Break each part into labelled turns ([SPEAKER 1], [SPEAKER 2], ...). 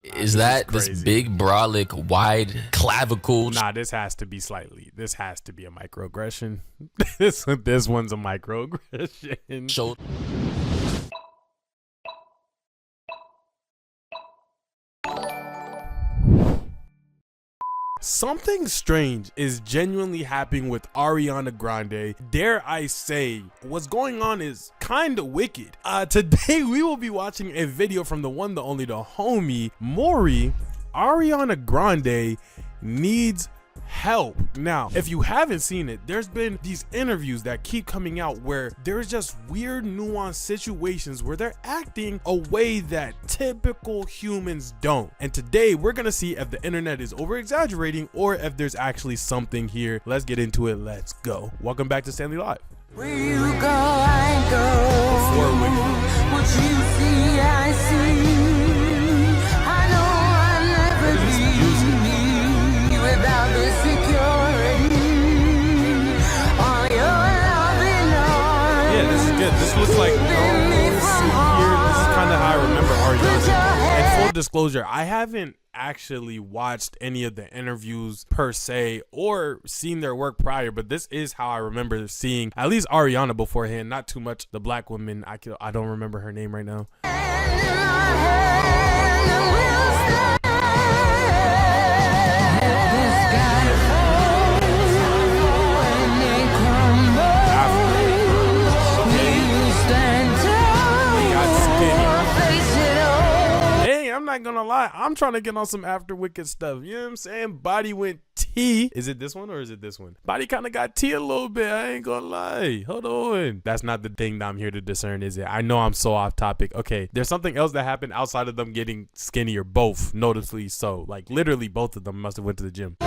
[SPEAKER 1] Is that this big, brolic, wide clavicle?
[SPEAKER 2] Nah, this has to be a microaggression. this one's a microaggression.
[SPEAKER 1] Show.
[SPEAKER 2] Something strange is genuinely happening with Ariana Grande. Dare I say, what's going on is kinda wicked. Today we will be watching a video from the one, the only, the homie, Mori. Ariana Grande needs help. Now, if you haven't seen it, there's been these interviews that keep coming out where there's just weird nuanced situations where they're acting a way that typical humans don't. And today we're gonna see if the internet is over exaggerating or if there's actually something here. Let's get into it. Let's go. Welcome back to Stanley Live.
[SPEAKER 3] Where you go, I go.
[SPEAKER 2] Before we
[SPEAKER 3] What you see, I see. I know I'll never be without the security. All your loving arms.
[SPEAKER 2] Yeah, this is good. This looks like here. This is kind of how I remember Ariana. And full disclosure, I haven't actually watched any of the interviews per se or seen their work prior, but this is how I remember seeing at least Ariana beforehand. Not too much the black woman. I don't remember her name right now. I'm not gonna lie, I'm trying to get on some After Wicked stuff. You know what I'm saying? Body went T. Is it this one or is it this one? Body kind of got T a little bit. I ain't gonna lie. Hold on. That's not the thing that I'm here to discern, is it? I know I'm so off topic. Okay, there's something else that happened outside of them getting skinnier, both noticeably so. Like literally both of them must have went to the gym.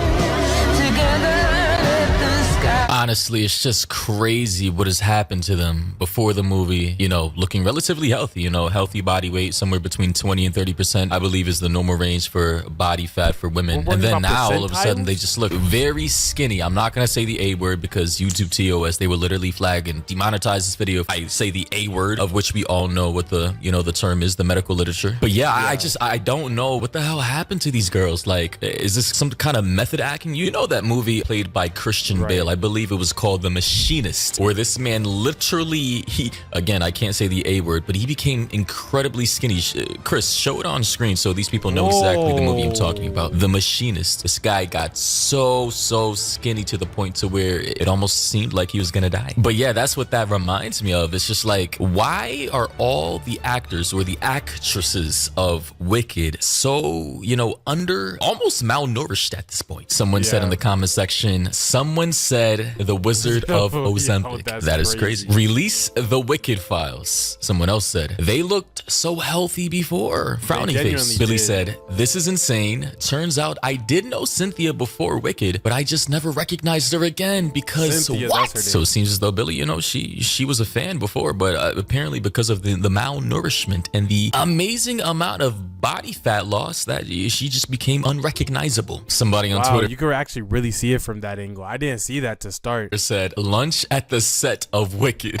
[SPEAKER 1] Honestly, it's just crazy what has happened to them before the movie. You know, looking relatively healthy, you know, healthy body weight, somewhere between 20 and 30%, I believe is the normal range for body fat for women. And then now all of a sudden they just look very skinny. I'm not going to say the A word because YouTube TOS, they will literally flag and demonetize this video if I say the A word, of which we all know what the, you know, the term is, the medical literature. But yeah, I don't know what the hell happened to these girls. Like, is this some kind of method acting? You know that movie played by Christian Bale, I believe it was called The Machinist, where this man literally, again, I can't say the A word, but he became incredibly skinny. Chris, show it on screen so these people know exactly the movie I'm talking about. The Machinist. This guy got so skinny to the point to where it almost seemed like he was gonna die. But yeah, that's what that reminds me of. It's just like, why are all the actors or the actresses of Wicked so, you know, almost malnourished at this point? Someone said in the comment section, someone said the Wizard of Ozempic. That is crazy. Release the Wicked files. Someone else said they looked so healthy before. Frowning face. Billy said, this is insane. Turns out I did know Cynthia before Wicked, but I just never recognized her again because Cynthia, what? So it seems as though Billy, you know, she was a fan before, but apparently because of the malnourishment and the amazing amount of body fat loss that she just became unrecognizable. Somebody on Twitter,
[SPEAKER 2] you could actually really see it from that angle. I didn't see that to start.
[SPEAKER 1] Said lunch at the set of Wicked.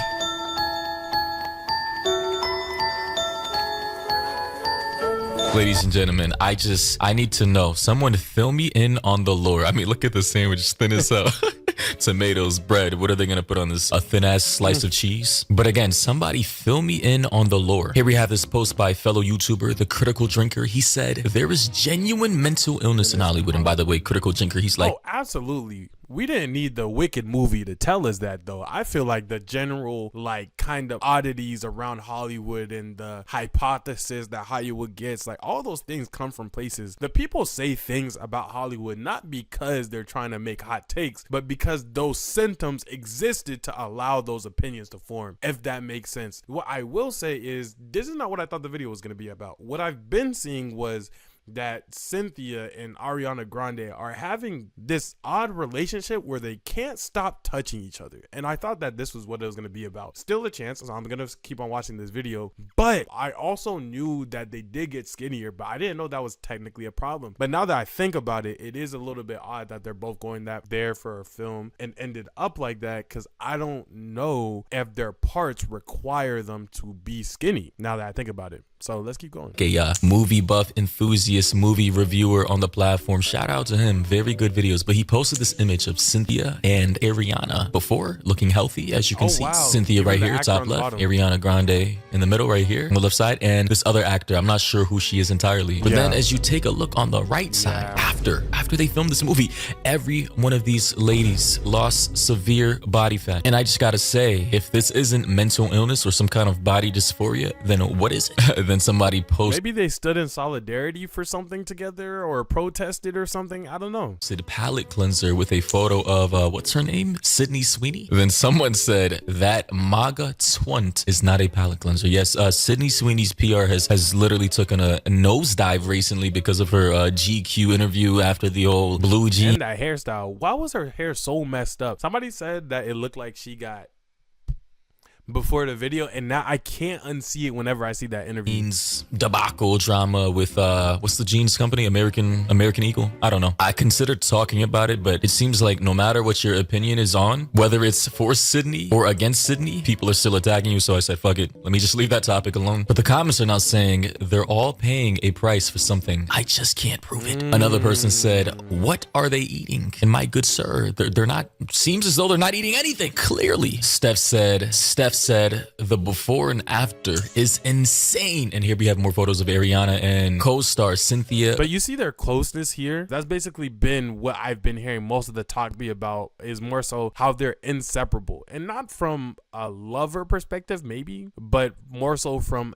[SPEAKER 1] Ladies and gentlemen, I need to know. Someone fill me in on the lore. I mean, look at the sandwich, thin as hell. Tomatoes, bread. What are they gonna put on this? A thin ass slice of cheese? But again, somebody fill me in on the lore. Here we have this post by fellow YouTuber, The Critical Drinker. He said, there is genuine mental illness in Hollywood. And by the way, Critical Drinker, he's like,
[SPEAKER 2] oh, absolutely. We didn't need the Wicked movie to tell us that, though. I feel like the general, like, kind of oddities around Hollywood and the hypothesis that Hollywood gets, like, all those things come from places. The people say things about Hollywood not because they're trying to make hot takes, but because those symptoms existed to allow those opinions to form, if that makes sense. What I will say is, this is not what I thought the video was going to be about. What I've been seeing was that Cynthia and Ariana Grande are having this odd relationship where they can't stop touching each other. And I thought that this was what it was going to be about. Still a chance, so I'm going to keep on watching this video. But I also knew that they did get skinnier, but I didn't know that was technically a problem. But now that I think about it, it is a little bit odd that they're both going there for a film and ended up like that, because I don't know if their parts require them to be skinny, now that I think about it. So let's keep going.
[SPEAKER 1] A movie buff enthusiast, movie reviewer on the platform. Shout out to him. Very good videos. But he posted this image of Cynthia and Ariana before, looking healthy. As you can see,
[SPEAKER 2] wow.
[SPEAKER 1] Cynthia
[SPEAKER 2] Even
[SPEAKER 1] right
[SPEAKER 2] the
[SPEAKER 1] here,
[SPEAKER 2] actor
[SPEAKER 1] top
[SPEAKER 2] on the
[SPEAKER 1] left.
[SPEAKER 2] bottom.
[SPEAKER 1] Ariana Grande in the middle right here on the left side. And this other actor, I'm not sure who she is entirely. But then as you take a look on the right side, after they filmed this movie, every one of these ladies lost severe body fat. And I just gotta say, if this isn't mental illness or some kind of body dysphoria, then what is it? Then somebody posted.
[SPEAKER 2] Maybe they stood in solidarity for something together or protested or something. I don't know.
[SPEAKER 1] Said palette cleanser with a photo of what's her name, Sydney Sweeney. Then someone said that MAGA twunt is not a palette cleanser. Yes, Sydney Sweeney's PR has literally taken a nosedive recently because of her GQ interview after the old blue jean.
[SPEAKER 2] And that hairstyle. Why was her hair so messed up? Somebody said that it looked like she got before the video, and now I can't unsee it whenever I see that interview.
[SPEAKER 1] Jeans debacle drama with what's the jeans company? American Eagle? I don't know. I considered talking about it, but it seems like no matter what your opinion is on, whether it's for Sydney or against Sydney, people are still attacking you. So I said, fuck it. Let me just leave that topic alone. But the comments are now saying they're all paying a price for something. I just can't prove it. Another person said, what are they eating? And my good sir, they're not, seems as though they're not eating anything. Clearly. Steph said the before and after is insane. And here we have more photos of Ariana and co-star Cynthia.
[SPEAKER 2] But you see their closeness here. That's basically been what I've been hearing most of the talk be about, is more so how they're inseparable, and not from a lover perspective maybe, but more so from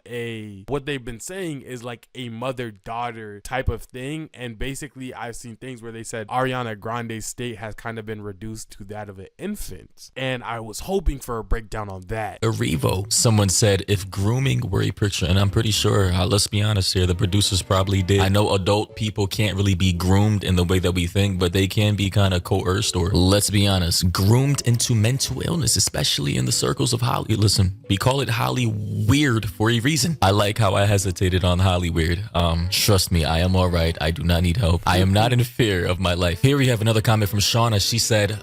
[SPEAKER 2] what they've been saying is like a mother-daughter type of thing. And basically I've seen things where they said Ariana Grande's state has kind of been reduced to that of an infant, and I was hoping for a breakdown on that.
[SPEAKER 1] Revo. Someone said if grooming were a picture, and I'm pretty sure, let's be honest here, the producers probably did. I know adult people can't really be groomed in the way that we think, but they can be kind of coerced, or let's be honest, groomed into mental illness, especially in the circles of Holly. Listen, we call it Holly Weird for a reason. I like how I hesitated on Holly Weird. Trust me, I am all right. I do not need help. I am not in fear of my life. Here we have another comment from Shauna.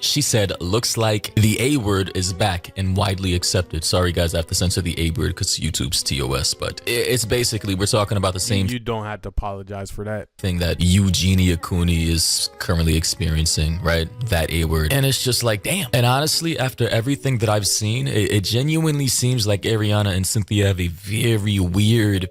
[SPEAKER 1] She said, looks like the A word is back and widely accepted. Sorry guys, I have to censor the A word because YouTube's TOS, but it's basically, we're talking about the same.
[SPEAKER 2] You don't have to apologize for that
[SPEAKER 1] thing that Eugenia Cooney is currently experiencing, right? That A word. And it's just like, damn. And honestly, after everything that I've seen, it genuinely seems like Ariana and Cynthia have a very weird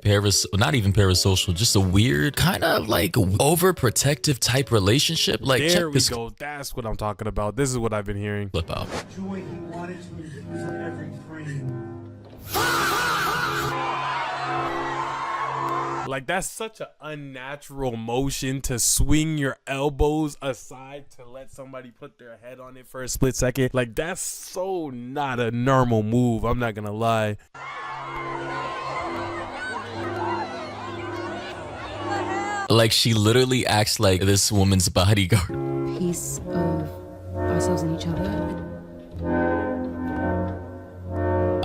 [SPEAKER 1] not even parasocial, just a weird kind of like overprotective type relationship. Like,
[SPEAKER 2] there we go. That's what I'm talking about. This is what I've been hearing.
[SPEAKER 1] Flip out.
[SPEAKER 4] Joy he wanted to infuse in every frame.
[SPEAKER 2] Like, that's such an unnatural motion to swing your elbows aside to let somebody put their head on it for a split second. Like, that's so not a normal move. I'm not gonna lie.
[SPEAKER 1] Like, she literally acts like this woman's bodyguard.
[SPEAKER 5] Piece of ourselves and each other.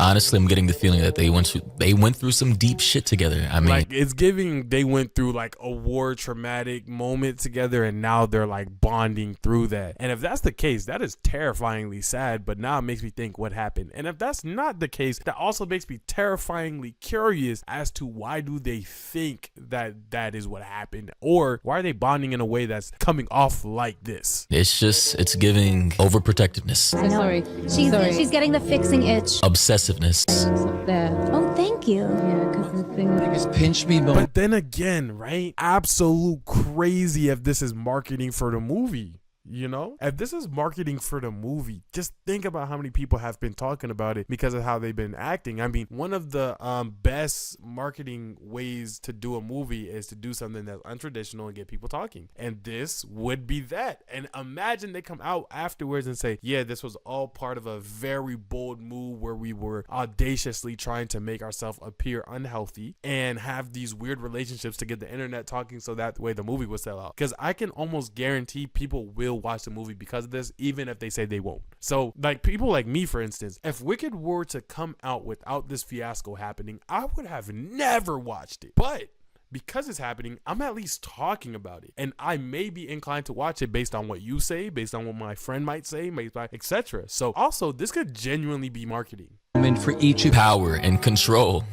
[SPEAKER 1] Honestly, I'm getting the feeling that they went through some deep shit together. I mean,
[SPEAKER 2] like, it's giving they went through like a war traumatic moment together, and now they're like bonding through that. And if that's the case, that is terrifyingly sad, but now it makes me think what happened. And if that's not the case, that also makes me terrifyingly curious as to why do they think that that is what happened, or why are they bonding in a way that's coming off like this?
[SPEAKER 1] it's giving overprotectiveness.
[SPEAKER 5] I know. Sorry.
[SPEAKER 6] She's getting the fixing itch.
[SPEAKER 1] Obsessiveness.
[SPEAKER 5] It's up there.
[SPEAKER 6] Oh, thank you.
[SPEAKER 5] Yeah, because the thing
[SPEAKER 4] Just pinch me,
[SPEAKER 2] But then again, right? Absolute crazy if this is marketing for the movie. You know, if this is marketing for the movie, just think about how many people have been talking about it because of how they've been acting. I mean, one of the best marketing ways to do a movie is to do something that's untraditional and get people talking. And this would be that. And imagine they come out afterwards and say, yeah, this was all part of a very bold move where we were audaciously trying to make ourselves appear unhealthy and have these weird relationships to get the internet talking so that way the movie will sell out. Because I can almost guarantee people will watch the movie because of this, even if they say they won't. So, like, people like me, for instance, if Wicked were to come out without this fiasco happening, I would have never watched it. But because it's happening, I'm at least talking about it, and I may be inclined to watch it based on what you say, based on what my friend might say, etc. So also, this could genuinely be marketing.
[SPEAKER 4] for each
[SPEAKER 1] Power and control.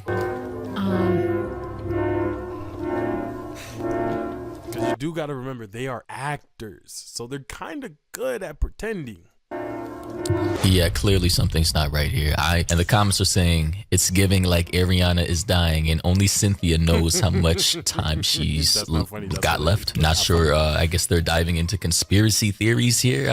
[SPEAKER 2] you do got to remember they are actors, so they're kind of good at pretending.
[SPEAKER 1] Yeah, clearly something's not right here. And the comments are saying it's giving like Ariana is dying and only Cynthia knows how much time she's got left. Not sure. I guess they're diving into conspiracy theories here.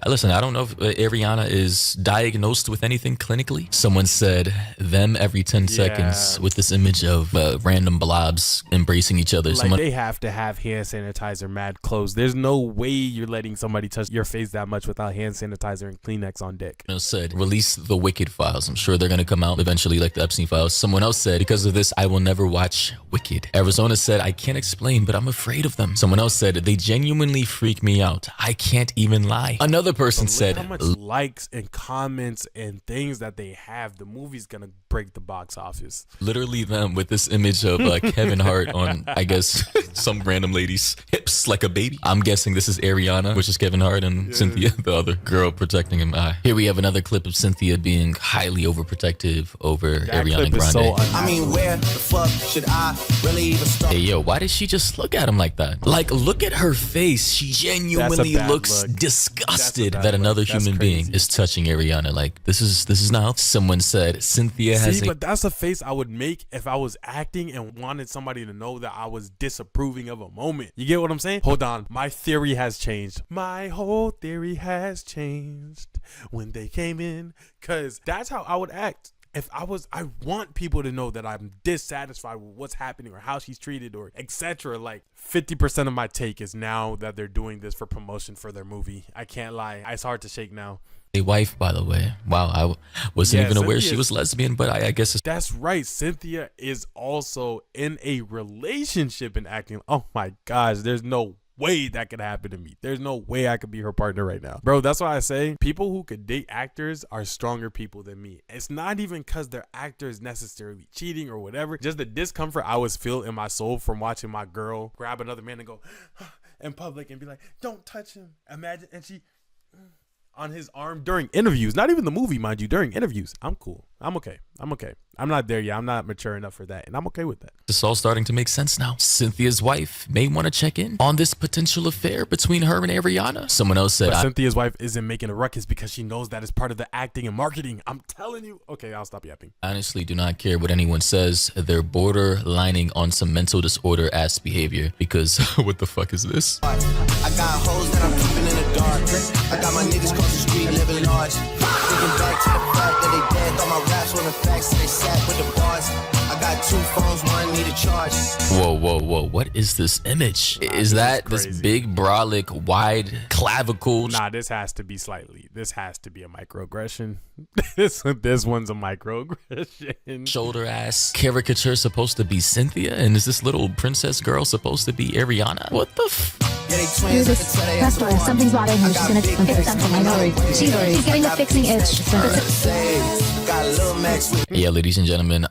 [SPEAKER 1] Listen, I don't know if Ariana is diagnosed with anything clinically. Someone said them every 10 seconds with this image of random blobs embracing each other.
[SPEAKER 2] Like they have to have hand sanitizer mad close. There's no way you're letting somebody touch your face that much without hand sanitizer and Kleenex on deck.
[SPEAKER 1] Said release the Wicked files. I'm sure they're gonna come out eventually, like the Epstein files. Someone else said because of this I will never watch Wicked. Arizona said I can't explain but I'm afraid of them. Someone else said they genuinely freak me out. I can't even lie. Another person said
[SPEAKER 2] how much likes and comments and things that they have, the movie's gonna break the box office.
[SPEAKER 1] Literally them with this image of Kevin Hart on I guess some random lady's hips like a baby. I'm guessing this is Ariana, which is Kevin Hart, and Cynthia, the other girl protecting him. Here we have another clip of Cynthia being highly overprotective over Ariana Grande.
[SPEAKER 7] I mean, where the fuck should I really even start?
[SPEAKER 1] Hey, yo, why did she just look at him like that? Like, look at her face. She genuinely looks disgusted that another human being is touching Ariana. Like, this is not. Someone said Cynthia has.
[SPEAKER 2] But that's a face I would make if I was acting and wanted somebody to know that I was disapproving of a moment. You get what I'm saying? Hold on, my theory has changed. My whole theory has changed when they came in, because that's how I would act. If I want people to know that I'm dissatisfied with what's happening or how she's treated or etc. Like 50% of my take is now that they're doing this for promotion for their movie. I can't lie. It's hard to shake now.
[SPEAKER 1] A wife, by the way. Wow, I wasn't even aware she was lesbian, but I guess
[SPEAKER 2] that's right. Cynthia is also in a relationship and acting. Oh my gosh, there's no way that could happen to me. There's no way I could be her partner right now. Bro, that's why I say people who could date actors are stronger people than me. It's not even because they're actors necessarily cheating or whatever. Just the discomfort I was feel in my soul from watching my girl grab another man and go in public and be like, don't touch him. Imagine, and she on his arm during interviews, not even the movie, mind you, during interviews. I'm cool. I'm okay. I'm not there yet. I'm not mature enough for that, and I'm okay with that.
[SPEAKER 1] It's all starting to make sense now. Cynthia's wife may want to check in on this potential affair between her and Ariana. Someone else said
[SPEAKER 2] Cynthia's wife isn't making a ruckus because she knows that it's part of the acting and marketing. I'm telling you. Okay, I'll stop yapping.
[SPEAKER 1] Honestly, do not care what anyone says. They're borderlining on some mental disorder ass behavior because what the fuck is this?
[SPEAKER 7] I got hoes that I'm keeping in the dark. I got my niggas across the street living large. Thinking back to the fact that they dead. Thought my raps wasn't facts, so they sat with the bars. I got 2 phones, one need a charge.
[SPEAKER 1] Whoa. What is this image? Is that this big brolic wide clavicle?
[SPEAKER 2] Nah, this has to be a microaggression. this one's a microaggression.
[SPEAKER 1] Shoulder ass caricature supposed to be Cynthia, and is this little princess girl supposed to be Ariana? What the
[SPEAKER 7] Yeah, they twins.
[SPEAKER 6] That's why something's bothering her. She's gonna fix something. I know. She's getting the fixing itch.
[SPEAKER 1] Yeah, ladies and gentlemen,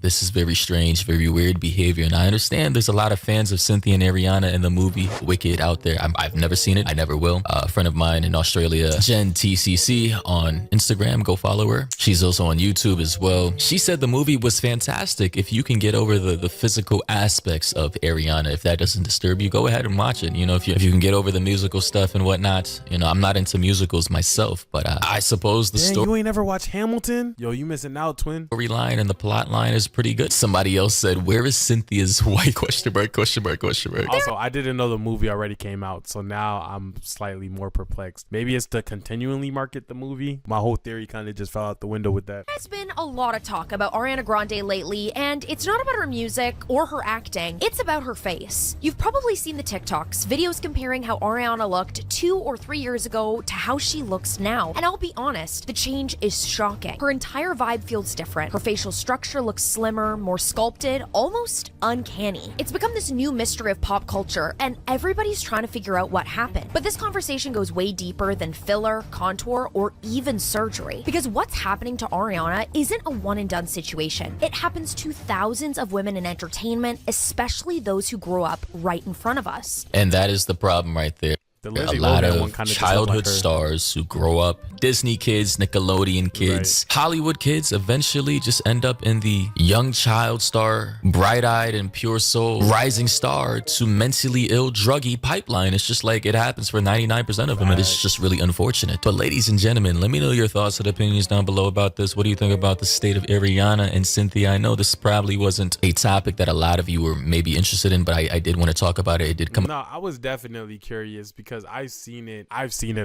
[SPEAKER 1] this is very strange, very weird behavior, and I understand there's a lot of fans of Cynthia and Ariana in the movie Wicked out there. I've never seen it. I never will. A friend of mine in Australia, Jen TCC on Instagram, go follow her. She's also on YouTube as well. She said the movie was fantastic. If you can get over the physical aspects of Ariana, if that doesn't disturb you, go ahead and watch it. You know, if you can get over the musical stuff and whatnot. You know, I'm not into musicals myself, but I suppose the story.
[SPEAKER 2] You ain't never watched Hamilton? Yo, you missing out, twin.
[SPEAKER 1] Storyline and the plot line is pretty good. Somebody else said, "Where is Cynthia's wife?" Question mark.
[SPEAKER 2] Also, I didn't know the movie already came out, so now I'm slightly more perplexed. Maybe it's to continually market the movie. My whole theory kind of just fell out the window with that.
[SPEAKER 8] There's been a lot of talk about Ariana Grande lately, and it's not about her music or her acting. It's about her face. You've probably seen the TikToks, videos comparing how Ariana looked 2 or 3 years ago to how she looks now. And I'll be honest, the change is shocking. Her entire vibe feels different. Her facial structure looks slimmer, more sculpted, almost uncanny. It's become this new mystery of pop culture, and everybody's trying to figure out what happened. But this conversation goes way deeper than filler, contour, or even surgery. Because what's happening to Ariana isn't a one-and-done situation. It happens to thousands of women in entertainment, especially those who grew up right in front of us.
[SPEAKER 1] And that is the problem right there.
[SPEAKER 2] The
[SPEAKER 1] A
[SPEAKER 2] Lindsay
[SPEAKER 1] lot
[SPEAKER 2] Lohan one
[SPEAKER 1] of
[SPEAKER 2] kind of
[SPEAKER 1] childhood
[SPEAKER 2] like her.
[SPEAKER 1] stars who grow up Disney kids, Nickelodeon kids, Hollywood kids eventually just end up in the young child star, bright-eyed and pure soul, rising star to mentally ill druggy pipeline. It's just like it happens for 99% of them, and it's just really unfortunate. But ladies and gentlemen, let me know your thoughts and opinions down below about this. What do you think about the state of Ariana and Cynthia? I know this probably wasn't a topic that a lot of you were maybe interested in, but I did want to talk about it. It did come.
[SPEAKER 2] No, I was definitely curious because I've seen it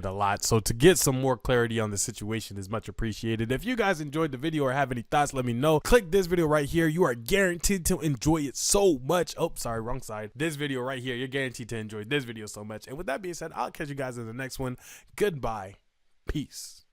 [SPEAKER 2] a lot. So to get some more clarity on the situation is much appreciated. If you guys enjoyed the video or have any thoughts, let me know. Click this video right here. You are guaranteed to enjoy it so much. Oh, sorry, wrong side. This video right here, you're guaranteed to enjoy this video so much. And with that being said, I'll catch you guys in the next one. Goodbye. Peace.